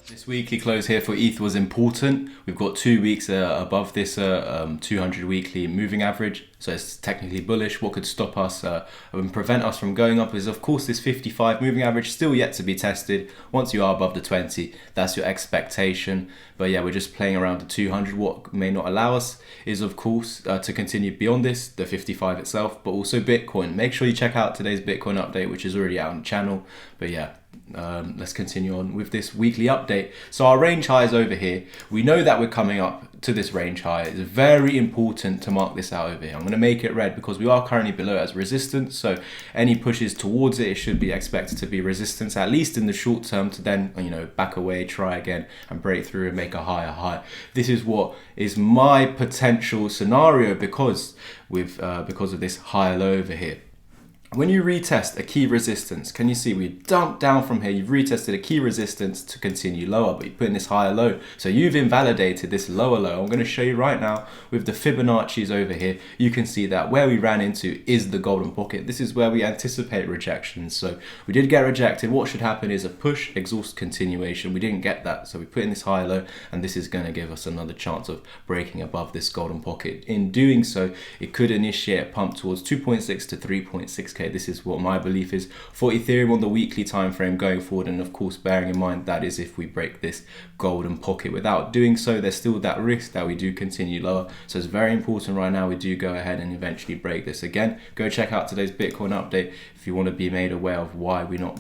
This weekly close here for ETH was important. We've got 2 weeks above this 200 weekly moving average, so it's technically bullish. What could stop us and prevent us from going up is, of course, this 55 moving average, still yet to be tested. Once you are above the 20, that's your expectation. But yeah, we're just playing around the 200. What may not allow us is, of course, to continue beyond this, the 55 itself, but also Bitcoin. Make sure you check out today's Bitcoin update, which is already out on the channel. But yeah, let's continue on with this weekly update. So our range high is over here. We know that we're coming up to this range high. It's very important to mark this out over here. I'm going to make it red because we are currently below as resistance. So any pushes towards it should be expected to be resistance, at least in the short term, to then, back away, try again and break through and make a higher high. This is what is my potential scenario because of this higher low over here. When you retest a key resistance, can you see we dumped down from here? You've retested a key resistance to continue lower, but you put in this higher low. So you've invalidated this lower low. I'm going to show you right now with the Fibonacci's over here. You can see that where we ran into is the golden pocket. This is where we anticipate rejections. So we did get rejected. What should happen is a push, exhaust, continuation. We didn't get that. So we put in this higher low, and this is going to give us another chance of breaking above this golden pocket. In doing so, it could initiate a pump towards 2.6 to 3.6K. This is what my belief is for Ethereum on the weekly time frame going forward, and of course bearing in mind that is if we break this golden pocket. Without doing so, there's still that risk that we do continue lower. So it's very important right now we do go ahead and eventually break this. Again, go check out today's Bitcoin update if you want to be made aware of why we not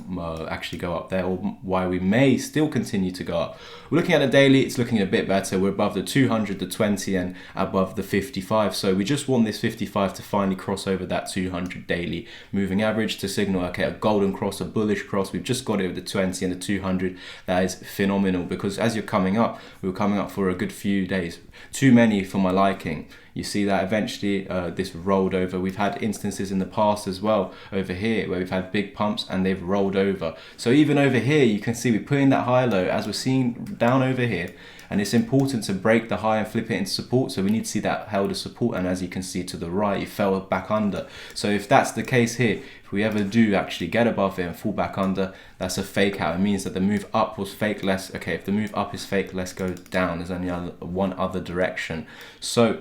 actually go up there, or why we may still continue to go up. We're looking at the daily, it's looking a bit better. We're above the 200, the 20, and above the 55. So we just want this 55 to finally cross over that 200 daily moving average to signal, okay, a golden cross, a bullish cross. We've just got it with the 20 and the 200. That is phenomenal, because as you're coming up, we were coming up for a good few days. Too many for my liking. You see that eventually this rolled over. We've had instances in the past as well over here where we've had big pumps and they've rolled over. So even over here, you can see we're putting that high low as we're seeing down over here. And it's important to break the high and flip it into support. So we need to see that held as support. And as you can see to the right, it fell back under. So if that's the case here, if we ever do actually get above it and fall back under, that's a fake out. It means that the move up was fake. Okay, if the move up is fake, let's go down. There's only one other direction. So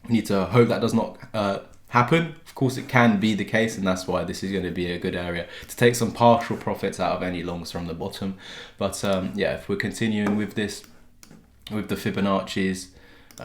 we need to hope that does not happen. Of course, it can be the case, and that's why this is going to be a good area to take some partial profits out of any longs from the bottom. But yeah, if we're continuing with this, with the Fibonacci's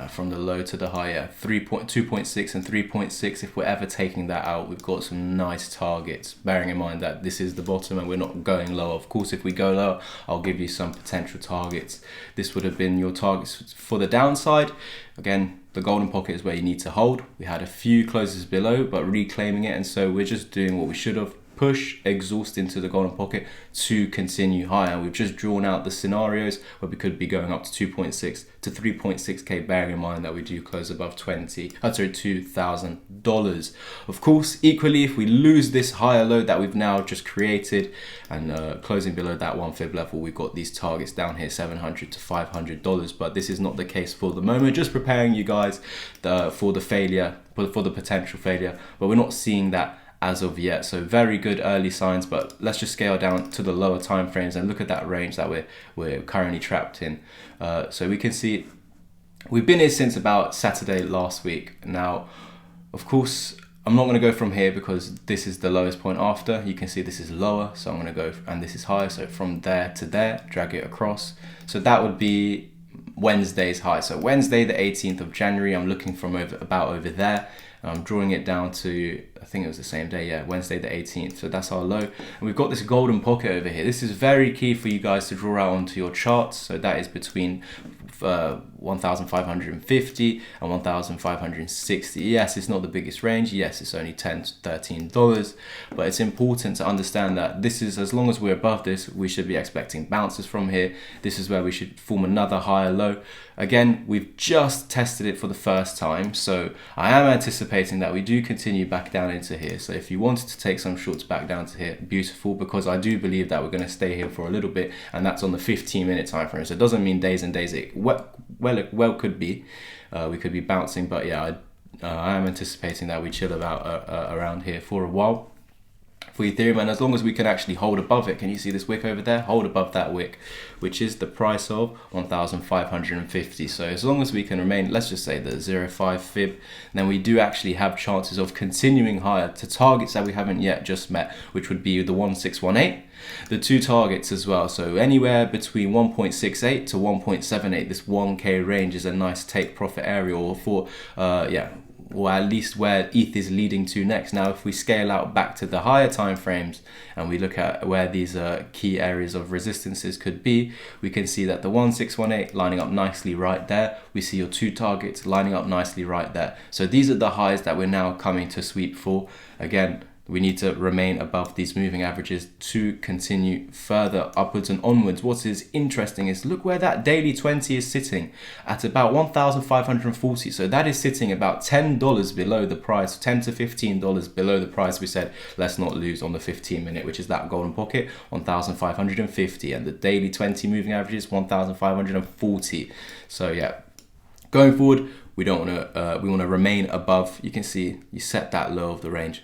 from the low to the high, 2.6 and 3.6, if we're ever taking that out, we've got some nice targets, bearing in mind that this is the bottom and we're not going lower. Of course, if we go lower, I'll give you some potential targets. This would have been your targets for the downside. Again, the golden pocket is where you need to hold. We had a few closes below, but reclaiming it, and so we're just doing what we should have. Push, exhaust into the golden pocket to continue higher. We've just drawn out the scenarios where we could be going up to 2.6 to 3.6K, bearing in mind that we do close above $2,000. Of course, equally, if we lose this higher low that we've now just created and closing below that one fib level, we've got these targets down here, $700 to $500. But this is not the case for the moment. Just preparing you guys for the failure, for the potential failure, but we're not seeing that as of yet. So very good early signs, but let's just scale down to the lower time frames and look at that range that we're currently trapped in. So we can see we've been here since about Saturday last week. Now, of course, I'm not going to go from here because this is the lowest point after. You can see this is lower, so I'm going to go, and this is higher. So from there to there, drag it across. So that would be Wednesday's high. So Wednesday, the 18th of January, I'm looking from about over there. I'm drawing it down to, I think it was the same day, yeah, Wednesday the 18th. So that's our low. And we've got this golden pocket over here. This is very key for you guys to draw out onto your charts. So that is between 1,550 and 1,560. Yes, it's not the biggest range. Yes, it's only $10 to $13. But it's important to understand that this is, as long as we're above this, we should be expecting bounces from here. This is where we should form another higher low. Again, we've just tested it for the first time. So I am anticipating that we do continue back down into here. So if you wanted to take some shorts back down to here, beautiful, because I do believe that we're going to stay here for a little bit, and that's on the 15-minute time frame. So it doesn't mean days and days. It well could be. We could be bouncing, but yeah, I am anticipating that we chill about around here for a while. for Ethereum, and as long as we can actually hold above it, can you see this wick over there? Hold above that wick, which is the price of 1,550. So as long as we can remain, let's just say the 0.5 fib, then we do actually have chances of continuing higher to targets that we haven't yet just met, which would be the 1618, the two targets as well. So anywhere between 1.68 to 1.78, this 1k range is a nice take profit area, or for or at least where ETH is leading to next. Now, if we scale out back to the higher time frames and we look at where these key areas of resistances could be, we can see that the 1618 lining up nicely right there. We see your two targets lining up nicely right there. So these are the highs that we're now coming to sweep for. Again, we need to remain above these moving averages to continue further upwards and onwards. What is interesting is look where that daily 20 is sitting at about 1,540. So that is sitting about $10 below the price, $10 to $15 below the price we said let's not lose on the 15 minute, which is that golden pocket, 1,550, and the daily 20 moving average is 1,540. So yeah, going forward, we don't want to we want to remain above. You can see you set that low of the range,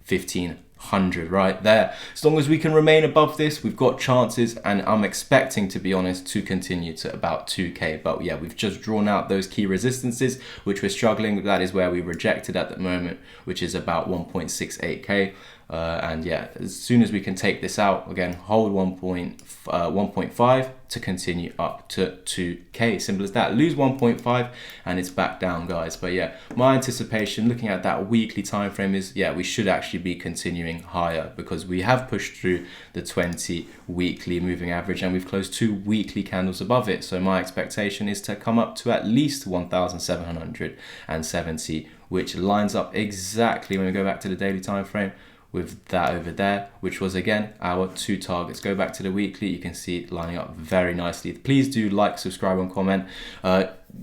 1,500 right there. As long as we can remain above this, we've got chances, and I'm expecting, to be honest, to continue to about 2k. But yeah, we've just drawn out those key resistances which we're struggling. That is where we rejected at the moment, which is about 1.68k. And yeah, as soon as we can take this out, again, hold 1.5 to continue up to 2k. Simple as that. Lose 1.5 and it's back down, guys. But yeah, my anticipation looking at that weekly time frame is, yeah, we should actually be continuing higher because we have pushed through the 20 weekly moving average and we've closed 2 weekly candles above it. So my expectation is to come up to at least 1,770, which lines up exactly, when we go back to the daily time frame, with that over there, which was again our 2 targets. Go back to the weekly, you can see it lining up very nicely. Please do like, subscribe and comment.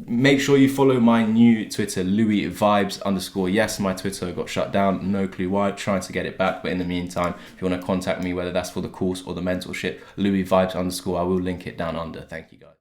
Make sure you follow my new Twitter, Louis Vibes _. Yes, my Twitter got shut down, no clue why, trying to get it back. But in the meantime, if you want to contact me, whether that's for the course or the mentorship, Louis Vibes _. I will link it down under. Thank you guys.